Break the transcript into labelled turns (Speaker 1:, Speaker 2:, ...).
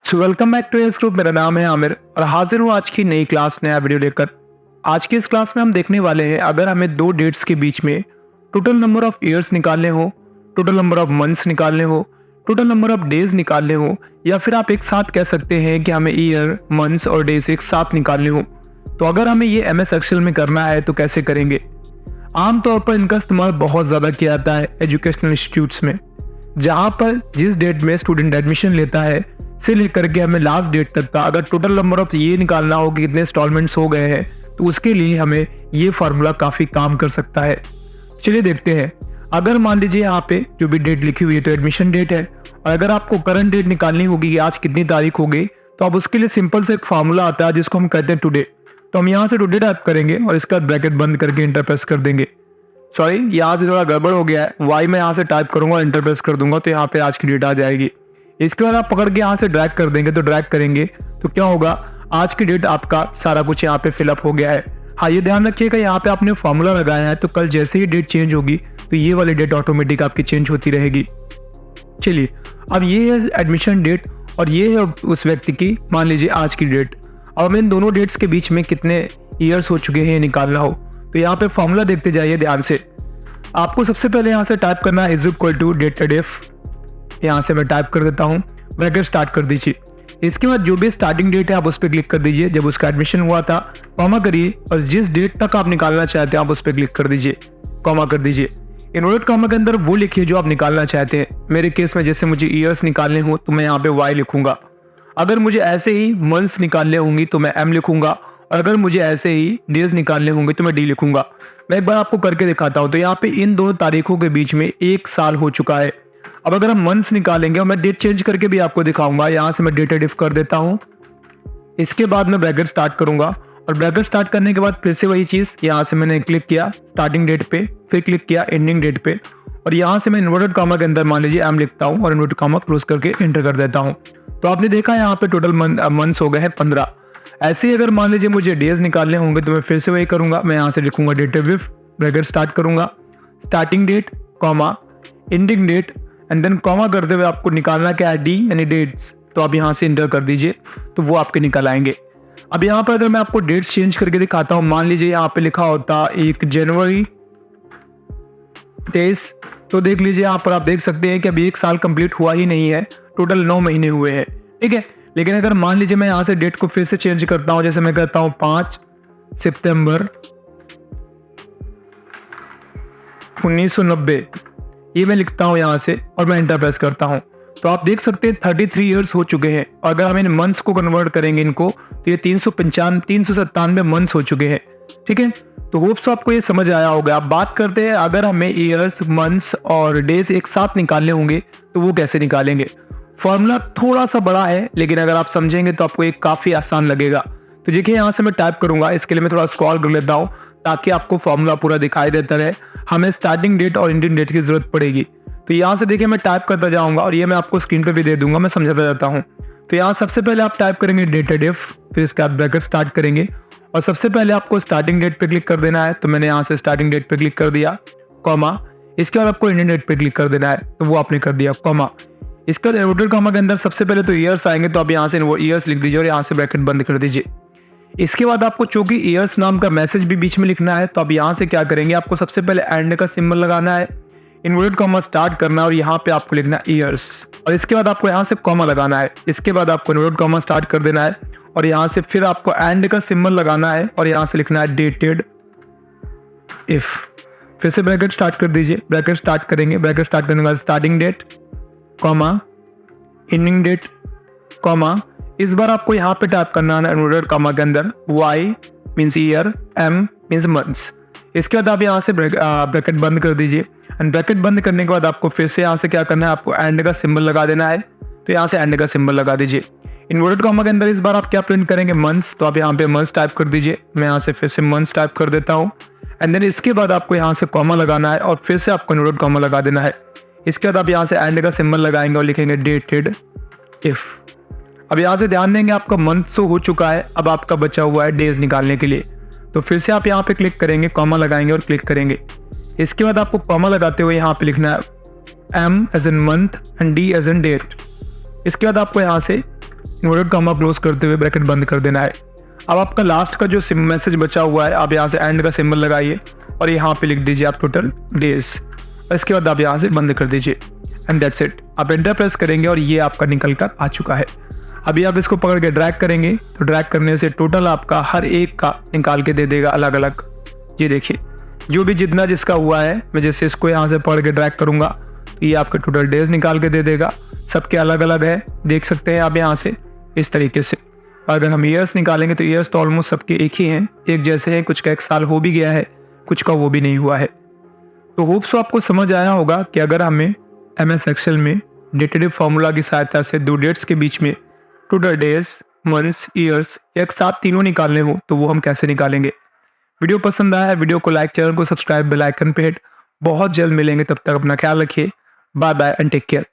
Speaker 1: So welcome back to S group. मेरा नाम है आमिर और हाजिर हूँ आज की नई क्लास नया वीडियो लेकर। आज की इस क्लास में हम देखने वाले हैं अगर हमें दो डेट्स के बीच में टोटल नंबर ऑफ ईयर्स निकालने हो, टोटल नंबर ऑफ मंथ्स निकालने हो, टोटल नंबर ऑफ डेज निकालने हो, या फिर आप एक साथ कह सकते हैं कि हमें ईयर, मंथ्स और डेज एक साथ निकालने हो, तो अगर हमें ये MS एक्सेल में करना है तो कैसे करेंगे। आमतौर पर इनका इस्तेमाल बहुत ज़्यादा किया जाता है एजुकेशनल इंस्टीट्यूट्स में, जहाँ पर जिस डेट में स्टूडेंट एडमिशन लेता है से लेकर के हमें लास्ट डेट तक का अगर टोटल नंबर ऑफ ये निकालना हो कि कितने इंस्टॉलमेंट्स हो गए हैं, तो उसके लिए हमें ये फार्मूला काफ़ी काम कर सकता है। चलिए देखते हैं। अगर मान लीजिए यहाँ पे जो भी डेट लिखी हुई है तो एडमिशन डेट है, और अगर आपको करंट डेट निकालनी होगी कि आज कितनी तारीख हो गई, तो अब उसके लिए सिंपल से एक फार्मूला आता है जिसको हम कहते हैं टुडे। तो हम यहाँ से टुडे टाइप करेंगे और इसका ब्रैकेट बंद करके इंटर प्रेस कर देंगे। सॉरी, यहाँ से थोड़ा गड़बड़ हो गया है, वाई मैं यहाँ से टाइप करूंगा और इंटर प्रेस कर दूंगा, तो यहाँ पे आज की डेट आ जाएगी। इसके बाद आप पकड़ के यहाँ से ड्रैग कर देंगे, तो ड्रैग करेंगे तो क्या होगा, आज की डेट आपका सारा कुछ यहाँ पे फिलअप हो गया है। हाँ, ये ध्यान रखिएगा यहाँ पे आपने फॉर्मूला लगाया है तो कल जैसे ही डेट चेंज होगी तो ये वाली डेट ऑटोमेटिक आपकी चेंज होती रहेगी। चलिए, अब ये है एडमिशन डेट और ये है उस व्यक्ति की मान लीजिए आज की डेट। अब हमें इन दोनों डेट्स के बीच में कितने ईयर्स हो चुके हैं ये निकालना हो, तो यहाँ पे फॉर्मूला देखते जाइए ध्यान से। आपको सबसे पहले यहाँ से टाइप करना है is equal to dated if. यहाँ से मैं टाइप कर देता हूँ, ब्रैकेट स्टार्ट कर दीजिए। इसके बाद जो भी स्टार्टिंग डेट है आप उस पर क्लिक कर दीजिए जब उसका एडमिशन हुआ था, कॉमा करिए और जिस डेट तक आप निकालना चाहते हैं आप उस पर क्लिक कर दीजिए, कॉमा कर दीजिए। इन्वर्टेड कॉमा के अंदर वो लिखिए जो आप निकालना चाहते हैं। मेरे केस में जैसे मुझे ईयर्स निकालने हो तो मैं यहाँ पे वाई लिखूंगा। अगर मुझे ऐसे ही मंथ्स निकालने होंगी तो मैं एम लिखूंगा, और अगर मुझे ऐसे ही डेज निकालने होंगे तो मैं डी लिखूंगा। मैं एक बार आपको करके दिखाता हूँ। तो यहाँ पे इन दोनों तारीखों के बीच में 1 साल हो चुका है। अब अगर हम मंथ्स निकालेंगे और मैं डेट चेंज करके भी आपको दिखाऊंगा। यहाँ से मैं डेटेड इफ कर देता हूँ। इसके बाद मैं ब्रैकेट स्टार्ट करूंगा और ब्रैकेट स्टार्ट करने के बाद फिर से वही चीज़, यहाँ से मैंने क्लिक किया स्टार्टिंग डेट पे, फिर क्लिक किया एंडिंग डेट पे, और यहाँ से मैं इन्वर्टेड कॉमा के अंदर मान लीजिए एम लिखता हूँ और इन्वर्टेड कॉमा क्लोज करके एंटर कर देता हूँ। तो आपने देखा यहाँ पे टोटल मंथ्स हो गए हैं 15। ऐसे ही अगर मान लीजिए मुझे डेज निकालने होंगे तो मैं फिर से वही करूंगा। मैं यहाँ से लिखूंगा डेटेड इफ, ब्रैकेट स्टार्ट करूंगा, starting date comma ending date, and then comma करते हुए आपको निकालना क्या है, डी यानी डेट्स। तो आप यहाँ से इंटर कर दीजिए तो वो आपके निकल आएंगे। अब यहाँ पर अगर मैं आपको डेट्स चेंज करके दिखाता हूँ, मान लीजिए यहाँ पे लिखा होता 1 जनवरी 23, तो देख लीजिए यहाँ पर आप देख सकते हैं कि अभी 1 साल कंप्लीट हुआ ही नहीं है, टोटल 9 महीने हुए हैं, ठीक है। लेकिन अगर मान लीजिए मैं यहाँ से डेट को फिर से चेंज करता हूँ, जैसे मैं कहता हूँ 5 सितंबर 1990, ये मैं लिखता हूँ यहाँ से और मैं एंटर प्रेस करता हूँ, तो आप देख सकते हैं 33 ईयर्स हो चुके हैं। और अगर हम इन मंथ्स को कन्वर्ट करेंगे इनको, तो ये 397 मंथ्स हो चुके हैं, ठीक है। तो होप्स आपको ये समझ आया होगा। अब बात करते हैं अगर हमें ईयर्स, मंथ्स और डेज एक साथ निकालने होंगे तो वो कैसे निकालेंगे। फॉर्मूला थोड़ा सा बड़ा है, लेकिन अगर आप समझेंगे तो आपको एक काफ़ी आसान लगेगा। तो देखिए यहाँ से मैं टाइप करूँगा, इसके लिए मैं थोड़ा स्क्रॉल कर लेता हूँ ताकि आपको फॉर्मूला पूरा दिखाई देता रहे। हमें स्टार्टिंग डेट और एंडिंग डेट की जरूरत पड़ेगी। तो यहाँ से देखिए मैं टाइप करता जाऊँगा और ये मैं आपको स्क्रीन पे भी दे दूंगा, मैं समझाता जाता हूँ। तो यहाँ सबसे पहले आप टाइप करेंगे डेटेड इफ, फिर इसके बाद ब्रैकेट स्टार्ट करेंगे और सबसे पहले आपको स्टार्टिंग डेट पे क्लिक कर देना है। तो मैंने यहाँ से स्टार्टिंग डेट पे क्लिक कर दिया, कॉमा। इसके बाद आपको एंडिंग डेट पे क्लिक कर देना है, तो वो आपने कर दिया, कॉमा। इसका इन्वर्टेड कॉमा के अंदर सबसे पहले तो ईयर्स आएंगे, तो आप यहाँ से ईयर्स लिख दीजिए और यहाँ से ब्रैकेट बंद कर दीजिए। इसके बाद आपको चूंकि ईयर्स नाम का मैसेज भी बीच में लिखना है, तो आप यहाँ से क्या करेंगे, आपको सबसे पहले एंड का सिंबल लगाना है, इन्वर्टेड कॉमा स्टार्ट करना है और यहाँ पे आपको लिखना है ईयर्स, और इसके बाद आपको यहाँ से कॉमा लगाना है। इसके बाद आपको इन्वर्टेड कॉमा स्टार्ट कर देना है और यहाँ से फिर आपको एंड का सिंबल लगाना है और यहाँ से लिखना है डेटेड इफ। फिर से ब्रैकेट स्टार्ट कर दीजिए, ब्रैकेट स्टार्ट करेंगे, ब्रैकेट स्टार्ट करने के बाद starting date comma ending date comma. इस बार आपको यहाँ पे टाइप करना है इन्वर्टेड कॉमा के अंदर y means year, m means months. इसके बाद आप यहाँ से ब्रैकेट बंद कर दीजिए, एंड ब्रैकेट बंद करने के बाद आपको फिर से यहाँ से क्या करना है, आपको एंड का सिंबल लगा देना है। तो यहाँ से एंड का सिंबल लगा दीजिए। इन्वर्टेड कॉमा के अंदर इस बार आप क्या प्रिंट करेंगे, मंथ्स। तो आप यहाँ पे मंथ्स टाइप कर दीजिए, मैं यहाँ से फिर से मंथ्स टाइप कर देता हूँ, एंड देन इसके बाद आपको यहाँ से कॉमा लगाना है और फिर से आपको इन्वर्टेड कॉमा लगा देना है। इसके बाद आप यहाँ से एंड का सिंबल लगाएंगे और लिखेंगे डेटेड इफ। अब यहाँ से ध्यान देंगे आपका मंथ तो हो चुका है, अब आपका बचा हुआ है डेज निकालने के लिए। तो फिर से आप यहाँ पे क्लिक करेंगे, कॉमा लगाएंगे और क्लिक करेंगे। इसके बाद आपको कॉमा लगाते हुए यहाँ पे लिखना है M as in month and D as in date. इसके बाद आपको यहाँ से इन्वर्टेड कॉमा क्लोज करते हुए ब्रैकेट बंद कर देना है। अब आपका लास्ट का जो मैसेज बचा हुआ है, आप यहाँ से एंड का सिंबल लगाइए और यहाँ पे लिख दीजिए आप टोटल डेज। इसके बाद आप यहाँ से बंद कर दीजिए एंड दैट्स इट। आप एंटर प्रेस करेंगे और ये आपका निकल कर आ चुका है। अभी आप इसको पकड़ के ड्रैग करेंगे तो ड्रैग करने से टोटल आपका हर एक का निकाल के दे देगा अलग अलग। ये देखिए जो भी जितना जिसका हुआ है, मैं जैसे इसको यहाँ से पकड़ के ड्रैग करूँगा तो ये आपके टोटल डेज निकाल के दे देगा। सबके अलग अलग है, देख सकते हैं आप यहाँ से इस तरीके से। अगर हम ईयर्स निकालेंगे तो ईयर्स तो ऑलमोस्ट सबके एक ही हैं, एक जैसे हैं। कुछ का 1 साल हो भी गया है, कुछ का वो भी नहीं हुआ है। तो होप्स आपको समझ आया होगा कि अगर हमें MS एक्सेल में डेटेटिव फार्मूला की सहायता से दो डेट्स के बीच में टोटल डेज, मंथ्स, ईयर्स एक साथ तीनों निकालने हो तो वो हम कैसे निकालेंगे। वीडियो पसंद आया है, वीडियो को लाइक, चैनल को सब्सक्राइब, बेल आइकन पे हिट। बहुत जल्द मिलेंगे, तब तक अपना ख्याल रखिए। Bye bye and take care.